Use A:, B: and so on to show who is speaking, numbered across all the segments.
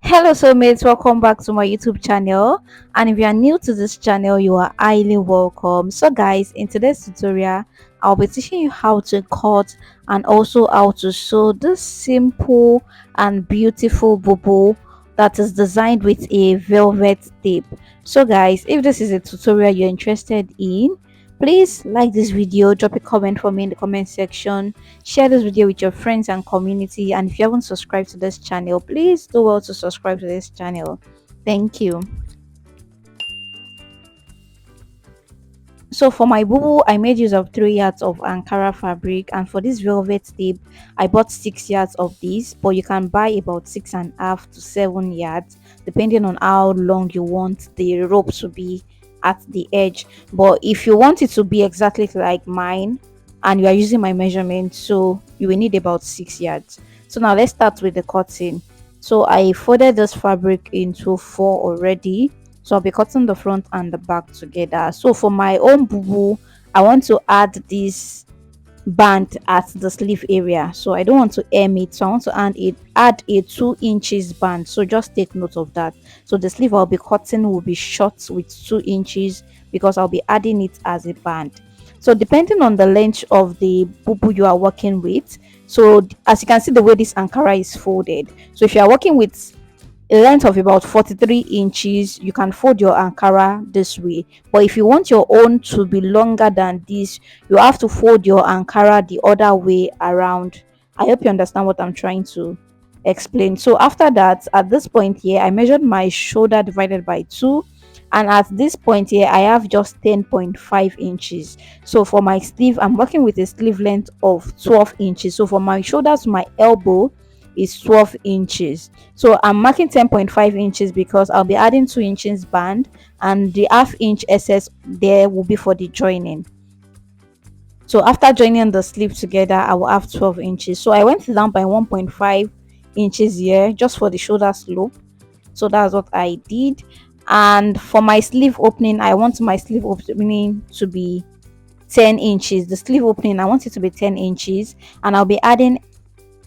A: Hello soulmates, welcome back to my YouTube channel. And if you are new to this channel, you are highly welcome. So guys, in today's tutorial I'll be teaching you how to cut and also how to sew this simple and beautiful bubu that is designed with a velvet tape. So guys, if this is a tutorial you're interested in, please like this video, drop a comment for me in the comment section, share this video with your friends and community, and if you haven't subscribed to this channel, please do well to subscribe to this channel. Thank you. So for my boo, I made use of 3 yards of Ankara fabric, and for this velvet tape I bought 6 yards of this, but you can buy about 6.5 to 7 yards depending on how long you want the rope to be at the edge. But if you want it to be exactly like mine and you are using my measurement, so you will need about 6 yards. So now let's start with the cutting. So I folded this fabric into 4 already, so I'll be cutting the front and the back together. So for my own boo, I want to add this band at the sleeve area, so I don't want to hem it, so I want to add a 2 inches band. So just take note of that. So the sleeve I'll be cutting will be short with 2 inches because I'll be adding it as a band. So depending on the length of the boo you are working with, so as you can see the way this ankara is folded, so if you are working with a length of about 43 inches, you can fold your ankara this way. But if you want your own to be longer than this, you have to fold your ankara the other way around. I hope you understand what I'm trying to explain. So after that, at this point here, I measured my shoulder divided by 2, and at this point here I have just 10.5 inches. So for my sleeve, I'm working with a sleeve length of 12 inches. So for my shoulder to my elbow is 12 inches. So I'm marking 10.5 inches because I'll be adding 2 inches band, and the half inch excess there will be for the joining. So after joining the sleeve together, I will have 12 inches. So I went down by 1.5 inches here just for the shoulder slope. So that's what I did. And for my sleeve opening, I want my sleeve opening to be 10 inches. The sleeve opening, I want it to be 10 inches, and I'll be adding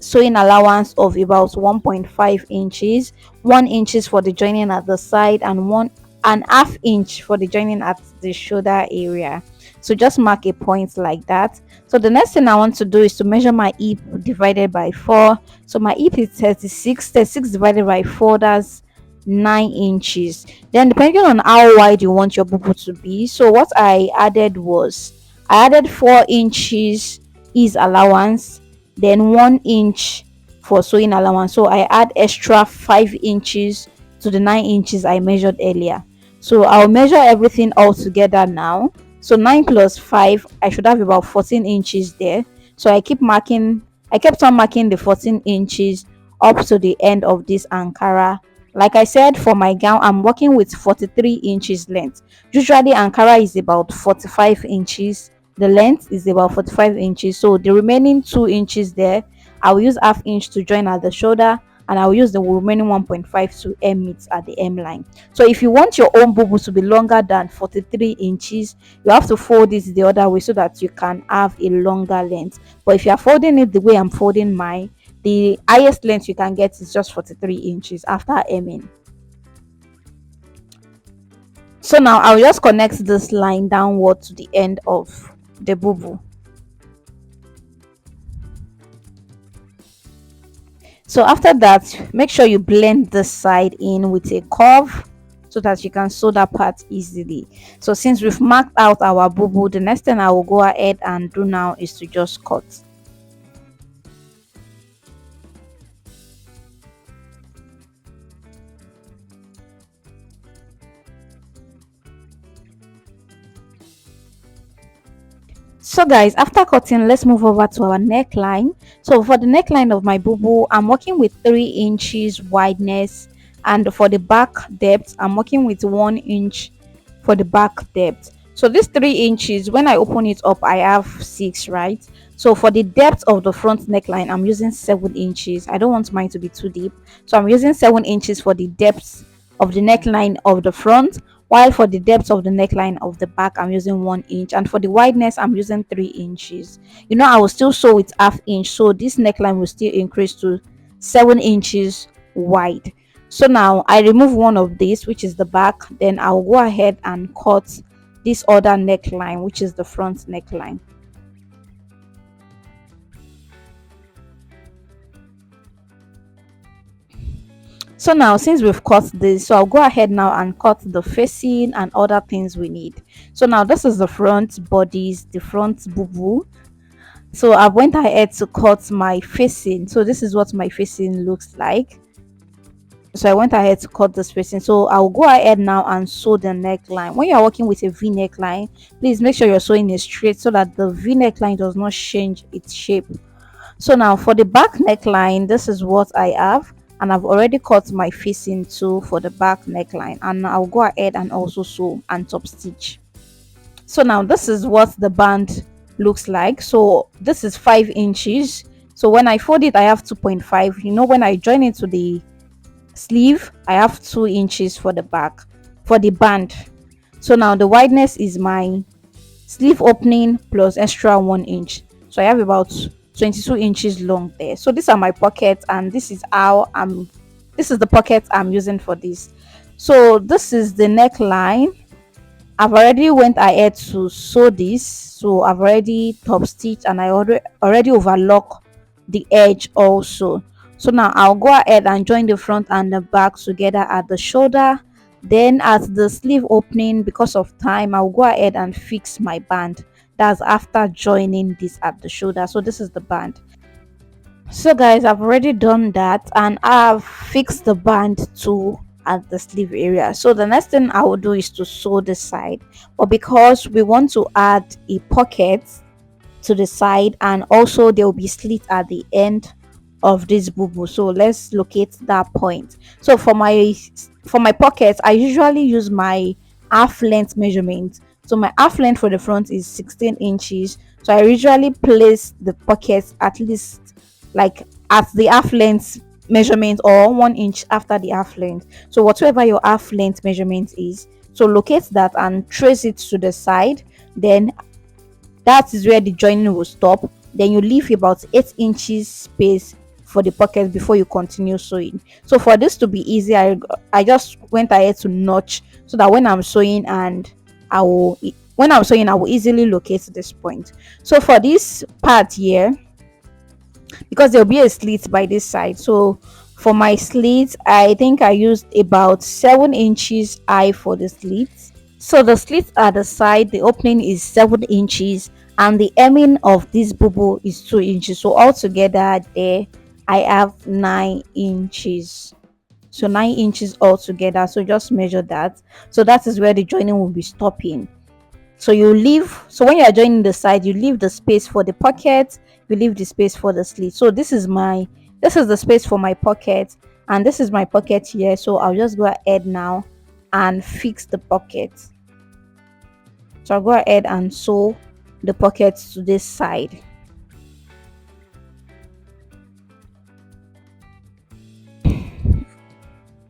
A: sewing allowance of about 1.5 inches, 1 inches for the joining at the side, and 1.5 inch for the joining at the shoulder area. So just mark a point like that. So the next thing I want to do is to measure my hip divided by 4. So my hip is 36 divided by 4, that's 9 inches. Then depending on how wide you want your boo to be, so what I added was I added 4 inches is allowance, then 1 inch for sewing allowance. So I add extra 5 inches to the 9 inches I measured earlier. So I'll measure everything all together now. So 9 plus 5, I should have about 14 inches there. So I kept on marking the 14 inches up to the end of this ankara. Like I said, for my gown I'm working with 43 inches length. Usually ankara is about 45 inches, the length is about 45 inches. So the remaining 2 inches there, I will use half inch to join at the shoulder, and I will use the remaining 1.5 to hem it at the hem line. So if you want your own boo to be longer than 43 inches, you have to fold it the other way so that you can have a longer length. But if you are folding it the way I'm folding mine, the highest length you can get is just 43 inches after hemming. So now I'll just connect this line downward to the end of the boo. So after that, make sure you blend this side in with a curve so that you can sew that part easily. So since we've marked out our boo, the next thing I will go ahead and do now is to just cut. So guys, after cutting, let's move over to our neckline. So for the neckline of my boo, I'm working with 3 inches wideness, and for the back depth I'm working with 1 inch for the back depth. So this 3 inches, when I open it up I have 6, right? So for the depth of the front neckline I'm using 7 inches. I don't want mine to be too deep, so I'm using 7 inches for the depth of the neckline of the front, while for the depth of the neckline of the back I'm using 1 inch, and for the wideness I'm using 3 inches. I will still sew with half inch, so this neckline will still increase to 7 inches wide. So now I remove one of these, which is the back, then I'll go ahead and cut this other neckline, which is the front neckline. So now since we've cut this, so I'll go ahead now and cut the facing and other things we need. So now this is the front bodies, the front boo boo. So I went ahead to cut my facing. So this is what my facing looks like. So I went ahead to cut the spacing. So I'll go ahead now and sew the neckline. When you're working with a v neckline, please make sure you're sewing it straight so that the v neckline does not change its shape. So now for the back neckline, this is what I have, and I've already cut my facing too for the back neckline, and I'll go ahead and also sew and top stitch. So now this is what the band looks like. So this is 5 inches. So when I fold it, I have 2.5. You know, when I join it to the sleeve, I have 2 inches for the back for the band. So now the wideness is my sleeve opening plus extra 1 inch, so I have about 22 inches long there. So these are my pockets, and this is the pocket I'm using for this. So this is the neckline. I've already went ahead to sew this, so I've already top stitched, and I already overlock the edge also. So now I'll go ahead and join the front and the back together at the shoulder. Then at the sleeve opening, because of time, I'll go ahead and fix my band. That's after joining this at the shoulder. So this is the band. So guys, I've already done that, and I've fixed the band too at the sleeve area. So the next thing I will do is to sew the side, but because we want to add a pocket to the side, and also there will be slit at the end of this boo boo, so let's locate that point. So for my pocket, I usually use my half length measurement. So my half length for the front is 16 inches, so I usually place the pocket at least like at the half length measurement, or 1 inch after the half length. So whatever your half length measurement is, so locate that and trace it to the side. Then that is where the joining will stop. Then you leave about 8 inches space for the pocket before you continue sewing. So for this to be easy, I just went ahead to notch, so that when I'm sewing, and I will easily locate this point. So for this part here, because there'll be a slit by this side, so for my slit, I think I used about 7 inches high for the slit. So the slit at the side, the opening is 7 inches, and the hemming of this bubble is 2 inches. So altogether there, I have 9 inches. So 9 inches altogether. So just measure that. So that is where the joining will be stopping. So you leave, so when you are joining the side, you leave the space for the pocket, you leave the space for the slit. So this is the space for my pocket, and this is my pocket here. So I'll just go ahead now and fix the pocket. So I'll go ahead and sew the pockets to this side.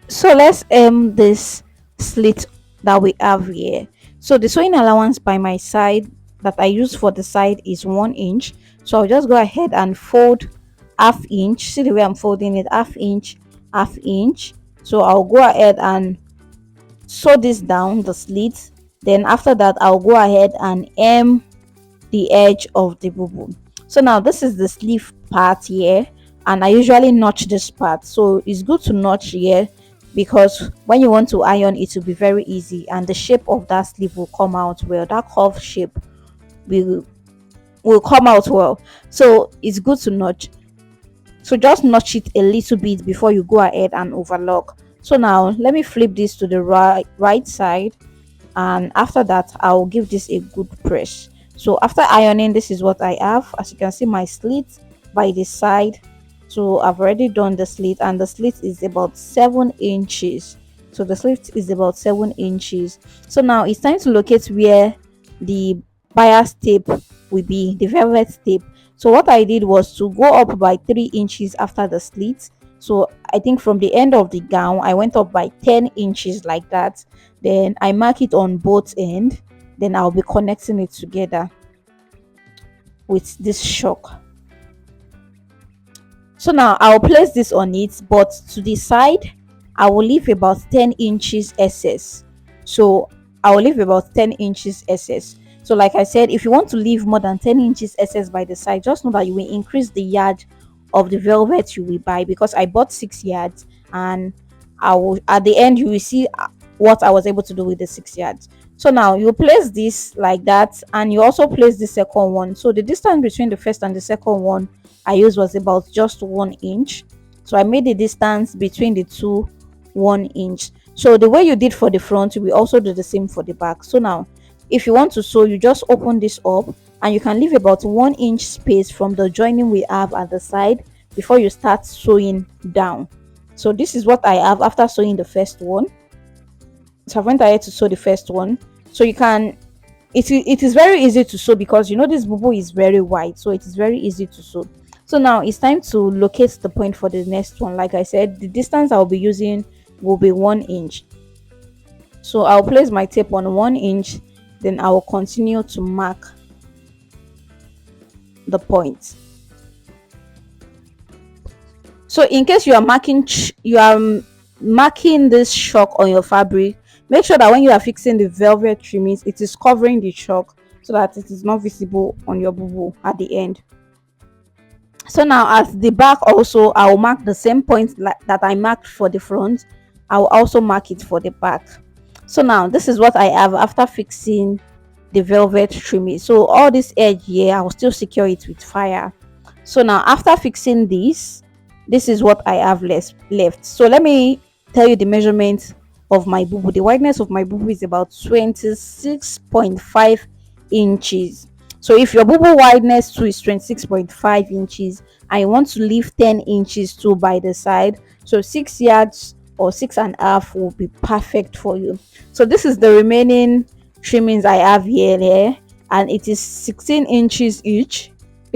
A: So let's this slit that we have here. So the sewing allowance by my side that I use for the side is 1 inch. So I'll just go ahead and fold half inch. See the way I'm folding it, half inch, half inch. So I'll go ahead and sew this down the slit. Then after that, I'll go ahead and hem the edge of the bubble. So now this is the sleeve part here, and I usually notch this part. So it's good to notch here, because when you want to iron, it will be very easy, and the shape of that sleeve will come out well. That curve shape will come out well. So it's good to notch. So just notch it a little bit before you go ahead and overlock. So now let me flip this to the right side, and after that I'll give this a good press. So after ironing, this is what I have. As you can see, my slit by the side. So I've already done the slit, and the slit is about 7 inches. So the slit is about 7 inches. So now it's time to locate where the bias tape will be, the velvet tape. So what I did was to go up by 3 inches after the slit. So I think from the end of the gown, I went up by 10 inches like that. Then I mark it on both ends. Then I'll be connecting it together with this shock. So now I'll place this on it, but to the side, I will leave about 10 inches excess. So I will leave about 10 inches excess. So like I said, if you want to leave more than 10 inches excess by the side, just know that you will increase the yard of the velvet you will buy, because I bought 6 yards, and I will, at the end you will see what I was able to do with the 6 yards. So now you place this like that, and you also place the second one. So the distance between the first and the second one I used was about just 1 inch. So I made the distance between the two 1 inch. So the way you did for the front, you will also do the same for the back. So now if you want to sew, you just open this up, and you can leave about 1 inch space from the joining we have at the side before you start sewing down. So this is what I have after sewing the first one. So I went ahead to sew the first one. So you can, it is very easy to sew, because you know this bubu is very wide, so it is very easy to sew. So now it's time to locate the point for the next one. Like I said, the distance I'll be using will be 1 inch. So I'll place my tape on 1 inch, then I will continue to mark the point. So in case you are marking this chalk on your fabric, make sure that when you are fixing the velvet trimmings, it is covering the chalk, so that it is not visible on your bubu at the end. So now at the back also, I will mark the same point that I marked for the front. I will also mark it for the back. So now this is what I have after fixing the velvet trimming. So all this edge here, I will still secure it with fire. So now after fixing this is what I have left. So let me tell you the measurement of my bubu. The wideness of my bubu is about 26.5 inches. So if your bubu wideness too is 26.5 inches, and you want to leave 10 inches too by the side, so 6 yards or 6.5 will be perfect for you. So this is the remaining trimmings I have here, and it is 16 inches each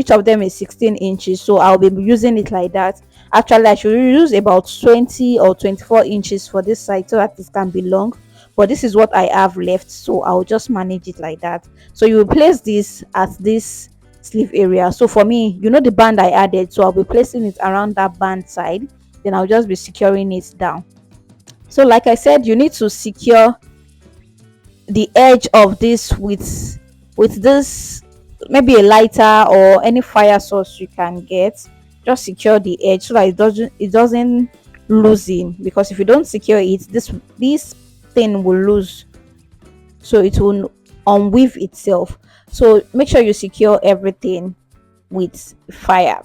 A: of them is 16 inches. So I'll be using it like that. Actually, I should use about 20 or 24 inches for this side, so that it can be long, but this is what I have left, so I'll just manage it like that. So you will place this at this sleeve area. So for me, you know the band I added, so I'll be placing it around that band side, then I'll just be securing it down. So like I said, you need to secure the edge of this with this, maybe a lighter or any fire source you can get. Just secure the edge so that it doesn't loosen, because if you don't secure it, this thing will lose, so it will unweave itself. So make sure you secure everything with fire.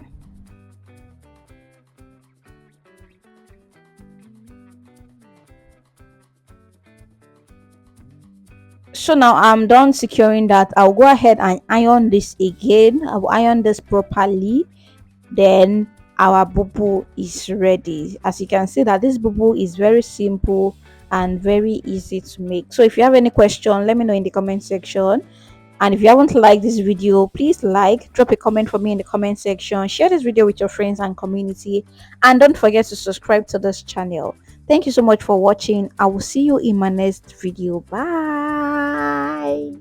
A: So now I'm done securing that. I'll go ahead and iron this again. I'll iron this properly, then our bubu is ready. As you can see that this bubu is very simple and very easy to make. So if you have any question, let me know in the comment section. And if you haven't liked this video, please drop a comment for me in the comment section, share this video with your friends and community, and don't forget to subscribe to this channel. Thank you so much for watching. I will see you in my next video. Bye.